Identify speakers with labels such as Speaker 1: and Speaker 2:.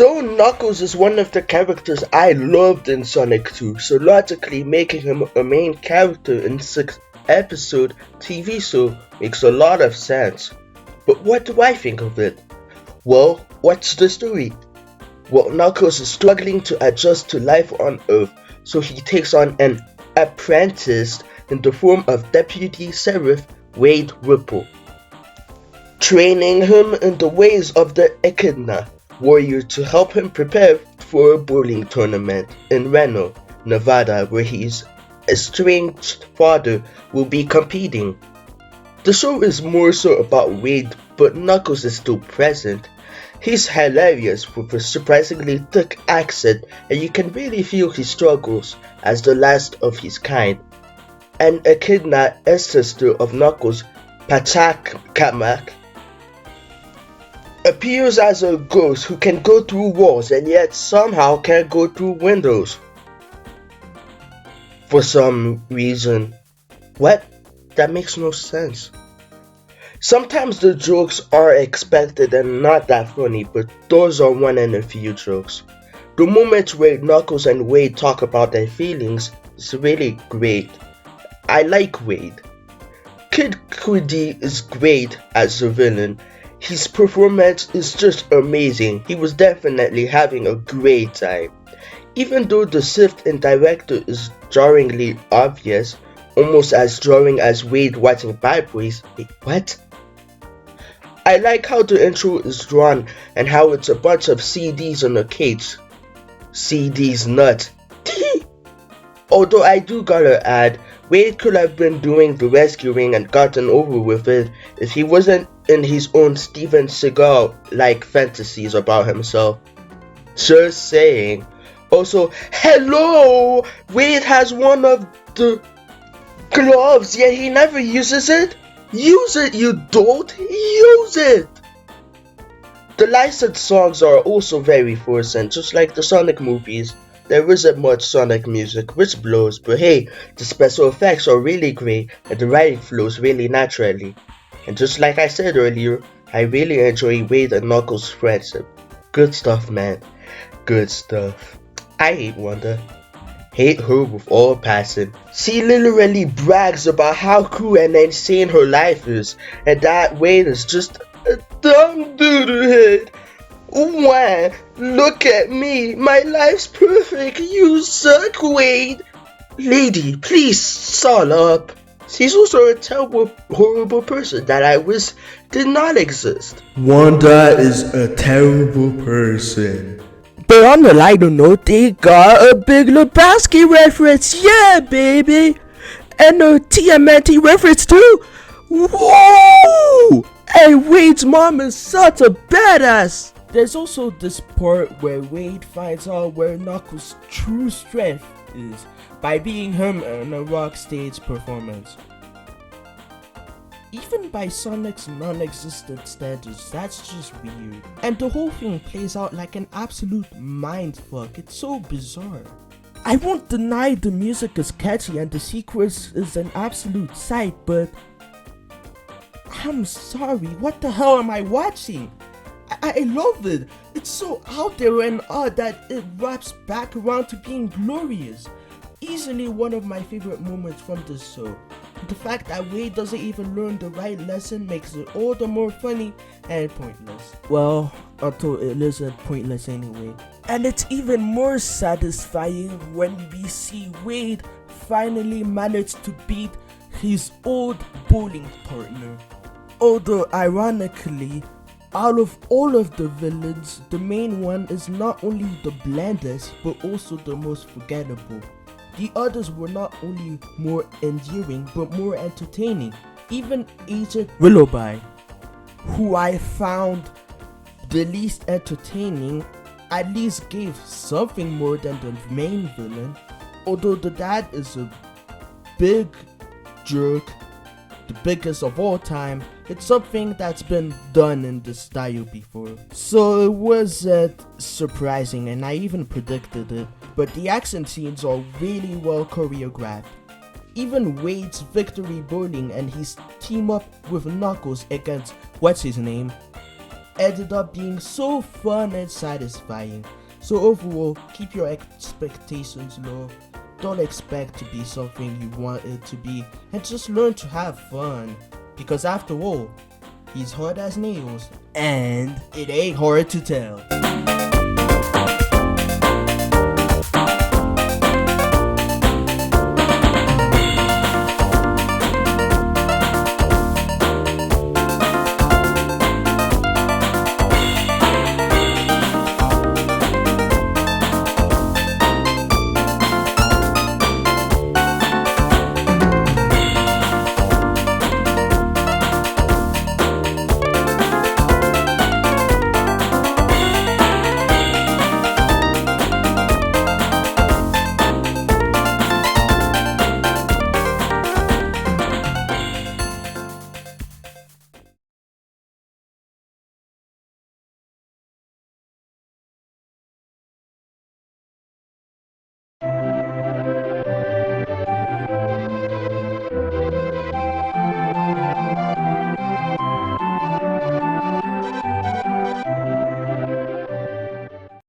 Speaker 1: So Knuckles is one of the characters I loved in Sonic 2, so logically making him a main character in 6 episode TV show makes a lot of sense. But what do I think of it? Well, what's the story? Well, Knuckles is struggling to adjust to life on Earth, so he takes on an apprentice in the form of Deputy Sheriff Wade Ripple, training him in the ways of the Echidna warrior to help him prepare for a bowling tournament in Reno, Nevada, where his estranged father will be competing. The show is more so about Wade, but Knuckles is still present. He's hilarious with a surprisingly thick accent, and you can really feel his struggles as the last of his kind. An Echidna ancestor of Knuckles, Pachacamac, appears as a ghost who can go through walls and yet somehow can't go through windows. For some reason. What? That makes no sense. Sometimes the jokes are expected and not that funny, but those are one in a few jokes. The moments where Knuckles and Wade talk about their feelings is really great. I like Wade. Kid Cudi is great as a villain. His performance is just amazing. He was definitely having a great time. Even though the shift in director is jarringly obvious, almost as jarring as Wade watching Bad Boys. Wait, what? I like how the intro is drawn and how it's a bunch of CDs in a cage. CDs nut. Although I do gotta add, Wade could have been doing the rescuing and gotten over with it if he wasn't in his own Steven Seagal-like fantasies about himself. Just saying. Also, hello! Wade has one of the gloves, yet he never uses it? Use it, you dolt! Use it! The licensed songs are also very forced, and just like the Sonic movies, there isn't much Sonic music, which blows, but hey, the special effects are really great, and the writing flows really naturally. And just like I said earlier, I really enjoy Wade and Knuckles' friendship. Good stuff, man. Good stuff. I hate Wanda. Hate her with all passion. She literally brags about how cool and insane her life is, and that Wade is just a dumb doodlehead. Why? Look at me. My life's perfect. You suck, Wade. Lady, please shut up. She's also a terrible, horrible person that I wish did not exist.
Speaker 2: Wanda is a terrible person.
Speaker 3: But on the lighter note, they got a Big Lebowski reference. Yeah, baby. And a TMNT reference too. Whoa! And Wade's mom is such a badass. There's also this part where Wade finds out where Knuckles' true strength is by being him in a rock stage performance. Even by Sonic's non-existent standards, that's just weird. And the whole thing plays out like an absolute mindfuck. It's so bizarre. I won't deny the music is catchy and the sequence is an absolute sight, but I'm sorry, what the hell am I watching? I love it. It's so out there and odd that it wraps back around to being glorious. Easily one of my favorite moments from this show. The fact that Wade doesn't even learn the right lesson makes it all the more funny and pointless. Well, although it isn't pointless anyway. And it's even more satisfying when we see Wade finally manage to beat his old bowling partner. Although ironically, out of all of the villains, the main one is not only the blandest but also the most forgettable. The others were not only more endearing but more entertaining. Even Agent Willoughby, who I found the least entertaining, at least gave something more than the main villain. Although the dad is a big jerk, the biggest of all time, it's something that's been done in this style before. So it wasn't surprising, and I even predicted it. But the action scenes are really well choreographed. Even Wade's victory bowling and his team up with Knuckles against what's his name ended up being so fun and satisfying. So overall, keep your expectations low. Don't expect to be something you want it to be, and just learn to have fun. Because after all, he's hard as nails, and it ain't hard to tell.